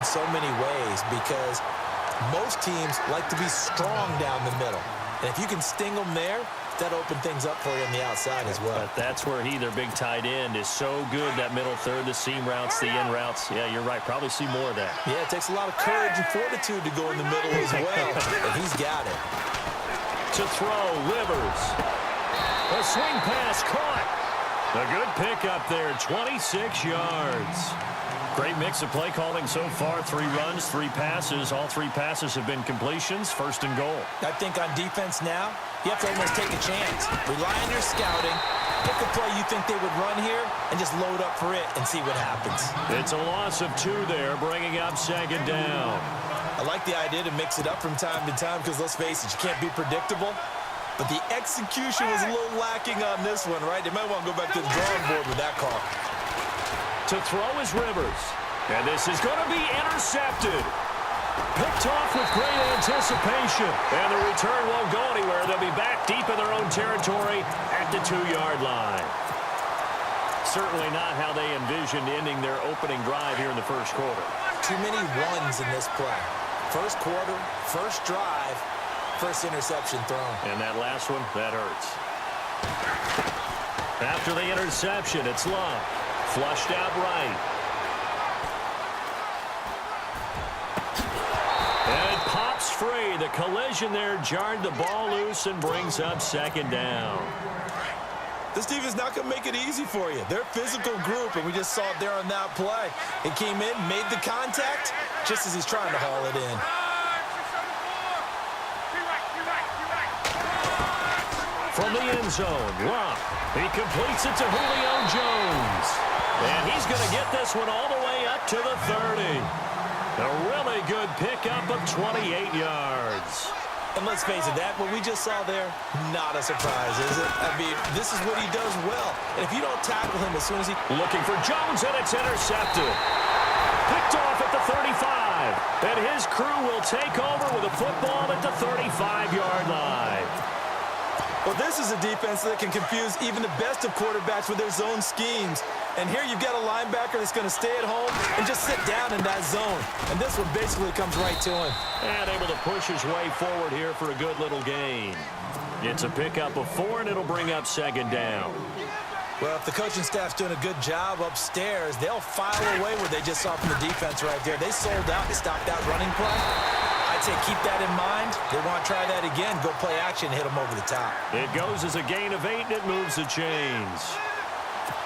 So many ways because most teams like to be strong down the middle. And if you can sting them there, that opens things up for you on the outside as well. But that's where their big tight end, is so good, that middle third, the seam routes, the in routes. Yeah, you're right. Probably see more of that. Yeah, it takes a lot of courage and fortitude to go in the middle as well. And he's got it. To throw, Rivers. A swing pass caught. A good pickup there, 26 yards. Great mix of play calling so far. 3 runs, 3 passes. All 3 passes have been completions. First and goal. I think on defense now, you have to almost take a chance. Rely on your scouting. Pick a play you think they would run here and just load up for it and see what happens. It's a loss of 2 there, bringing up second down. I like the idea to mix it up from time to time because, let's face it, you can't be predictable. But the execution was a little lacking on this one, right? They might want to go back to the drawing board with that call. To throw is Rivers. And this is going to be intercepted. Picked off with great anticipation. And the return won't go anywhere. They'll be back deep in their own territory at the 2-yard line. Certainly not how they envisioned ending their opening drive here in the first quarter. Too many ones in this play. First quarter, first drive, first interception thrown. And that last one, that hurts. After the interception, it's Love. Flushed out right. And it pops free. The collision there jarred the ball loose and brings up second down. This defense is not going to make it easy for you. They're a physical group, and we just saw it there on that play. It came in, made the contact, just as he's trying to haul it in. From the end zone, Love. He completes it to Julio Jones. And he's going to get this one all the way up to the 30. A really good pickup of 28 yards. And let's face it, what we just saw there, not a surprise, is it? I mean, this is what he does well. And if you don't tackle him as soon as he... Looking for Jones, and it's intercepted. Picked off at the 35. And his crew will take over with a football at the 35-yard line. Well, this is a defense that can confuse even the best of quarterbacks with their zone schemes. And here you've got a linebacker that's going to stay at home and just sit down in that zone. And this one basically comes right to him. And able to push his way forward here for a good little gain. It's a pickup of 4, and it'll bring up second down. Well, if the coaching staff's doing a good job upstairs, they'll file away what they just saw from the defense right there. They sold out. They stopped that running play. I'd say keep that in mind. They want to try that again. Go play action, hit them over the top. It goes as a gain of 8, and it moves the chains.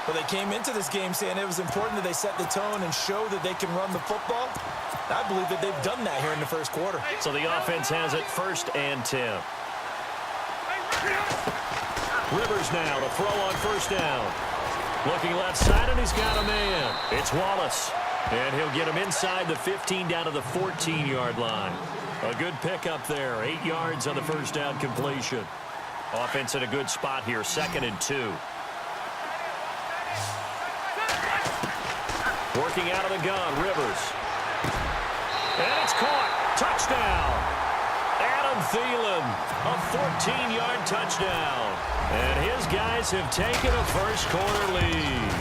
Well, they came into this game saying it was important that they set the tone and show that they can run the football. I believe that they've done that here in the first quarter. So the offense has it 1st and 10. Rivers now to throw on 1st down. Looking left side, and he's got a man. It's Wallace. And he'll get him inside the 15 down to the 14-yard line. A good pickup there. 8 yards on the 1st down completion. Offense in a good spot here. 2nd and 2. Working out of the gun, Rivers. And it's caught. Touchdown. Adam Thielen, a 14-yard touchdown. And his guys have taken a first quarter lead.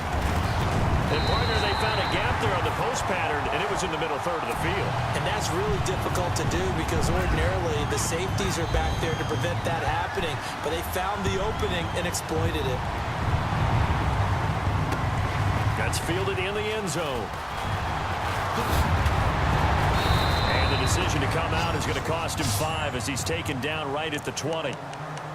And partner, they found a gap there on the post pattern, and it was in the middle third of the field. And that's really difficult to do because ordinarily the safeties are back there to prevent that happening. But they found the opening and exploited it. That's fielded in the end zone. And the decision to come out is going to cost him 5 as he's taken down right at the 20.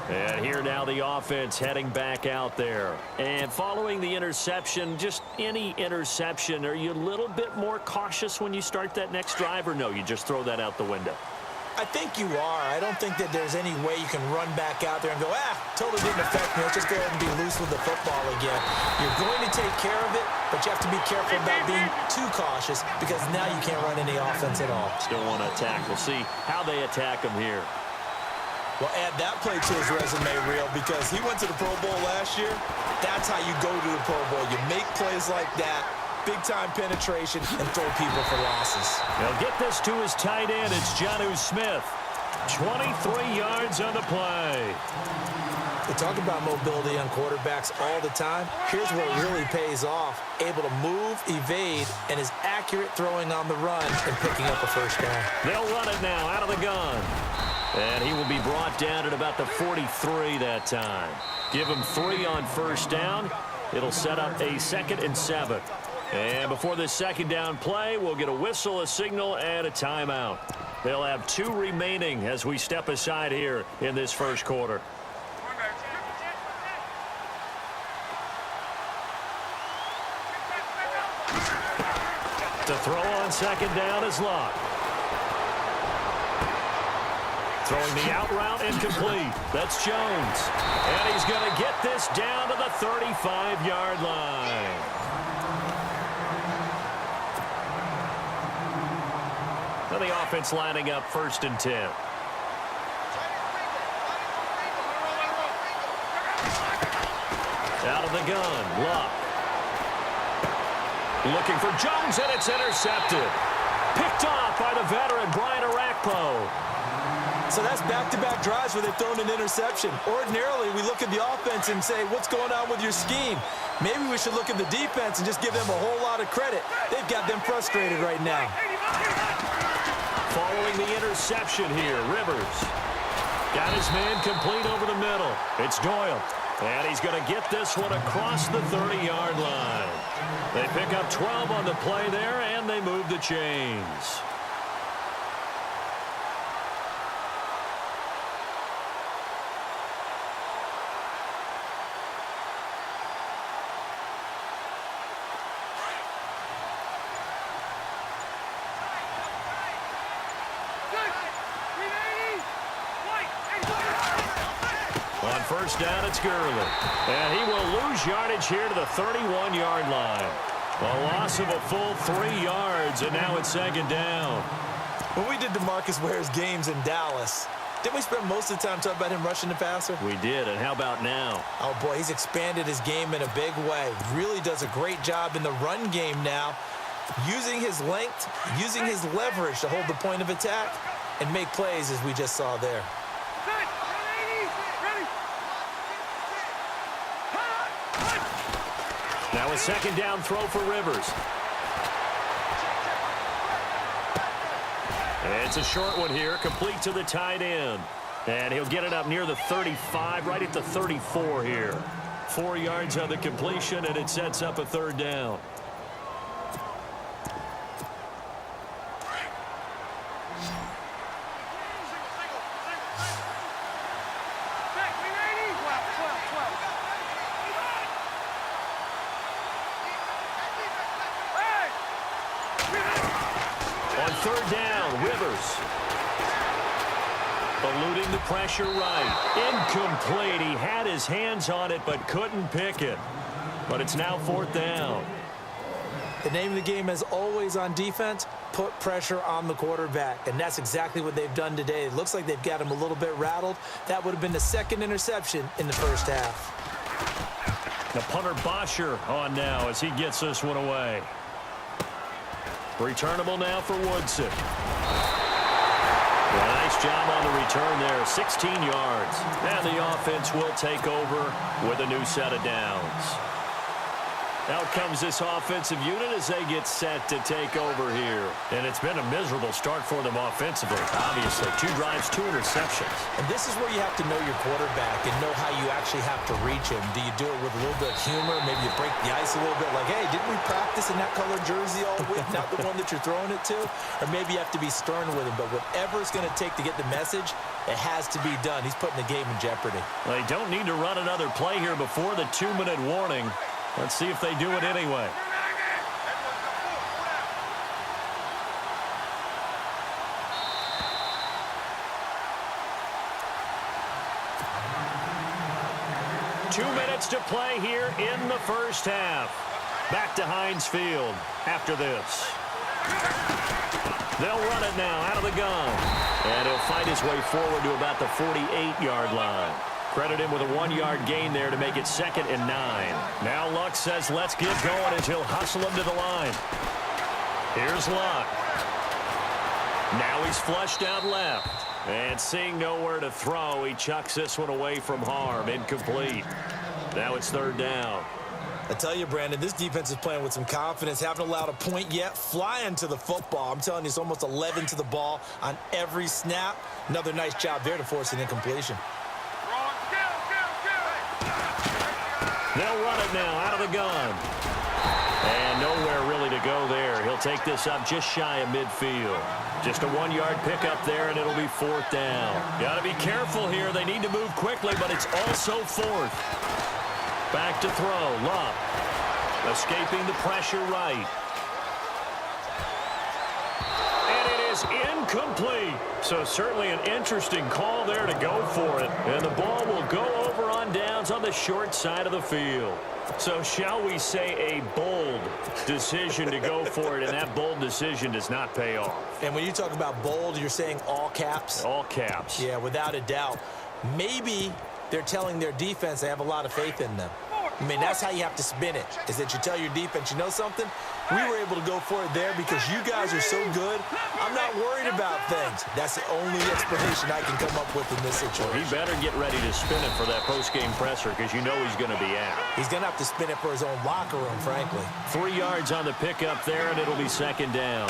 And here now the offense heading back out there. And following the interception, just any interception, are you a little bit more cautious when you start that next drive, or no, you just throw that out the window? I think you are. I don't think that there's any way you can run back out there and go, totally didn't affect me. Let's just go ahead and be loose with the football again. You're going to take care of it, but you have to be careful about being too cautious because now you can't run any offense at all. Still want to attack. We'll see how they attack him here. Well, add that play to his resume reel because he went to the Pro Bowl last year. That's how you go to the Pro Bowl. You make plays like that, big-time penetration, and throw people for losses. They'll get this to his tight end. It's Jonnu Smith. 23 yards on the play. We talk about mobility on quarterbacks all the time. Here's where it really pays off. Able to move, evade, and his accuracy accurate throwing on the run and picking up a first down. They'll run it now out of the gun. And he will be brought down at about the 43 that time. Give him 3 on first down. It'll set up a 2nd and 7. And before this second down play, we'll get a whistle, a signal, and a timeout. They'll have 2 remaining as we step aside here in this first quarter. To throw on second down is Luck. Throwing the out route incomplete. That's Jones. And he's going to get this down to the 35-yard line. Now the offense lining up 1st and 10. Out of the gun, Luck. Looking for Jones, and it's intercepted. Picked off by the veteran, Brian Arakpo. So that's back-to-back drives where they've thrown an interception. Ordinarily, we look at the offense and say, what's going on with your scheme? Maybe we should look at the defense and just give them a whole lot of credit. They've got them frustrated right now. Following the interception here, Rivers. Got his man complete over the middle. It's Doyle. And he's going to get this one across the 30-yard line. They pick up 12 on the play there, and they move the chains. On first down, it's Gurley. And he will lose yardage here to the 31-yard line. A loss of a full 3 yards, and now it's second down. When we did DeMarcus Ware's games in Dallas, didn't we spend most of the time talking about him rushing the passer? We did, and how about now? Oh, boy, he's expanded his game in a big way. Really does a great job in the run game now, using his length, using his leverage to hold the point of attack and make plays as we just saw there. Now a second down throw for Rivers. It's a short one here, complete to the tight end. And he'll get it up near the 35, right at the 34 here. 4 yards on the completion, and it sets up a 3rd down. On 3rd down, Rivers. Eluding the pressure right. Incomplete. He had his hands on it but couldn't pick it. But it's now 4th down. The name of the game, as always on defense, put pressure on the quarterback. And that's exactly what they've done today. It looks like they've got him a little bit rattled. That would have been the 2nd interception in the first half. The punter Bosher on now as he gets this one away. Returnable now for Woodson. Well, nice job on the return there, 16 yards. And the offense will take over with a new set of downs. Out comes this offensive unit as they get set to take over here. And it's been a miserable start for them offensively, obviously. 2 drives, 2 interceptions. And this is where you have to know your quarterback and know how you actually have to reach him. Do you do it with a little bit of humor? Maybe you break the ice a little bit like, hey, didn't we practice in that color jersey all week, not the one that you're throwing it to? Or maybe you have to be stern with him. But whatever it's going to take to get the message, it has to be done. He's putting the game in jeopardy. They don't need to run another play here before the 2-minute warning. Let's see if they do it anyway. Two minutes to play here in the first half. Back to Heinz Field after this. They'll run it now out of the gun. And he'll fight his way forward to about the 48-yard line. Credit him with a 1-yard gain there to make it 2nd and 9. Now Luck says let's get going as he'll hustle him to the line. Here's Luck. Now he's flushed out left. And seeing nowhere to throw, he chucks this one away from harm. Incomplete. Now it's 3rd down. I tell you, Brandon, this defense is playing with some confidence. Haven't allowed a point yet. Flying to the football. I'm telling you, it's almost 11 to the ball on every snap. Another nice job there to force an incompletion. They'll run it now out of the gun. And nowhere really to go there. He'll take this up just shy of midfield. Just a 1-yard pickup there, and it'll be 4th down. Got to be careful here. They need to move quickly, but it's also 4th. Back to throw. Luck. Escaping the pressure right. And it is incomplete. So certainly an interesting call there to go for it. And the ball will go over on downs on the short side of the field. So shall we say a bold decision to go for it, and that bold decision does not pay off. And when you talk about bold, you're saying all caps? All caps. Yeah, without a doubt. Maybe they're telling their defense they have a lot of faith in them. I mean, that's how you have to spin it, is that you tell your defense, you know something? We were able to go for it there because you guys are so good. I'm not worried about things. That's the only explanation I can come up with in this situation. He better get ready to spin it for that post-game presser because you know he's going to be out. He's going to have to spin it for his own locker room, frankly. 3 yards on the pickup there, and it'll be 2nd down.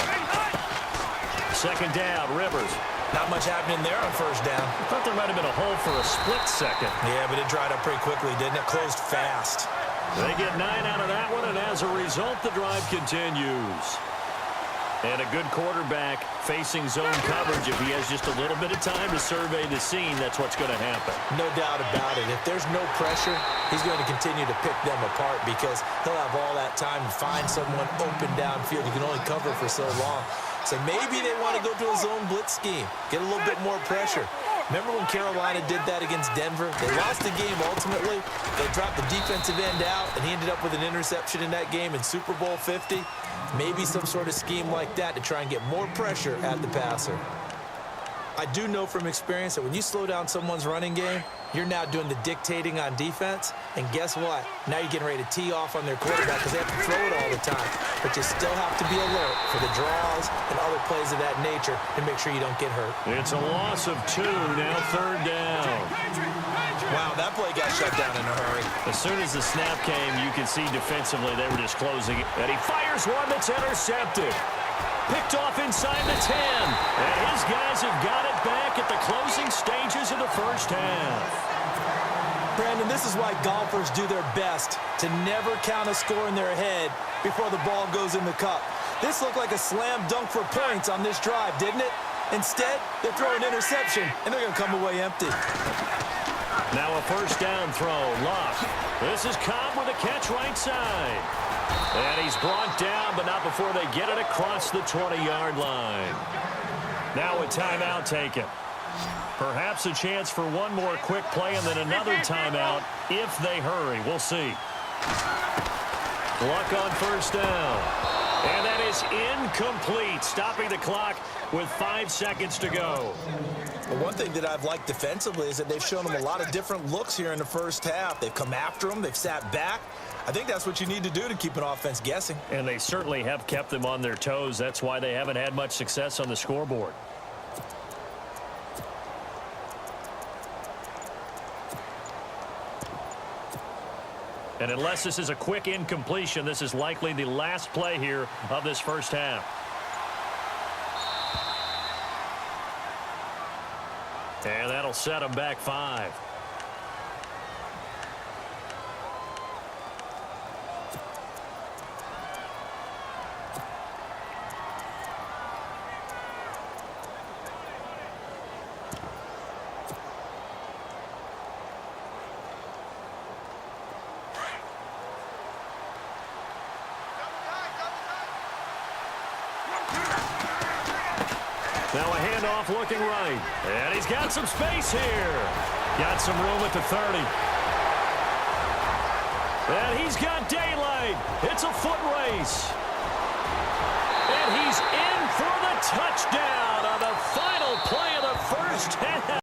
2nd down, Rivers. Not much happening there on 1st down. I thought there might have been a hole for a split second. Yeah, but it dried up pretty quickly, didn't it? Closed fast. They get 9 out of that one, and as a result, the drive continues. And a good quarterback facing zone coverage. If he has just a little bit of time to survey the scene, that's what's going to happen. No doubt about it. If there's no pressure, he's going to continue to pick them apart because he'll have all that time to find someone open downfield. You can only cover for so long. So maybe they want to go to a zone blitz scheme, get a little bit more pressure. Remember when Carolina did that against Denver? They lost the game ultimately. They dropped the defensive end out, and he ended up with an interception in that game in Super Bowl 50. Maybe some sort of scheme like that to try and get more pressure at the passer. I do know from experience that when you slow down someone's running game, you're now doing the dictating on defense. And guess what? Now you're getting ready to tee off on their quarterback because they have to throw it all the time. But you still have to be alert for the draws and other plays of that nature to make sure you don't get hurt. It's a loss of 2, now 3rd down. Wow, that play got shut down in a hurry. As soon as the snap came, you can see defensively they were just closing it. And he fires one that's intercepted. Picked off inside the 10. And his guys have got it back at the closing stages of the 1st half. Brandon, this is why golfers do their best to never count a score in their head before the ball goes in the cup. This looked like a slam dunk for points on this drive, didn't it? Instead, they throw an interception, and they're going to come away empty. Now a 1st down throw. Luck. This is Cobb with a catch right side. And he's brought down, but not before they get it across the 20-yard line. Now a timeout taken. Perhaps a chance for one more quick play and then another timeout if they hurry. We'll see. Luck on 1st down. And that is incomplete, stopping the clock with 5 seconds to go. Well, one thing that I've liked defensively is that they've shown them a lot of different looks here in the 1st half. They've come after them. They've sat back. I think that's what you need to do to keep an offense guessing. And they certainly have kept them on their toes. That's why they haven't had much success on the scoreboard. And unless this is a quick incompletion, this is likely the last play here of this 1st half. And that'll set them back 5. Now a handoff looking right. And he's got some space here. Got some room at the 30. And he's got daylight. It's a foot race.